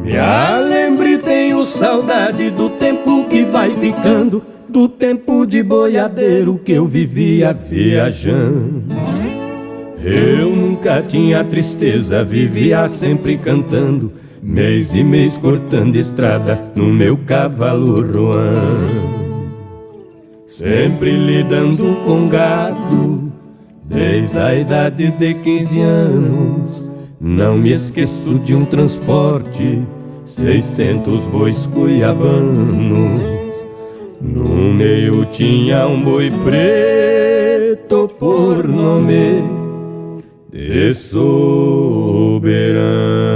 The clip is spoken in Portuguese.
Me lembro e tenho saudade do tempo que vai ficando, do tempo de boiadeiro que eu vivia viajando. Eu nunca tinha tristeza, vivia sempre cantando, mês e mês cortando estrada no meu cavalo Ruan. Sempre lidando com gado, desde a idade de 15 anos. Não me esqueço de um transporte, 600 bois cuiabanos. No meio tinha um boi preto por nome de Soberano.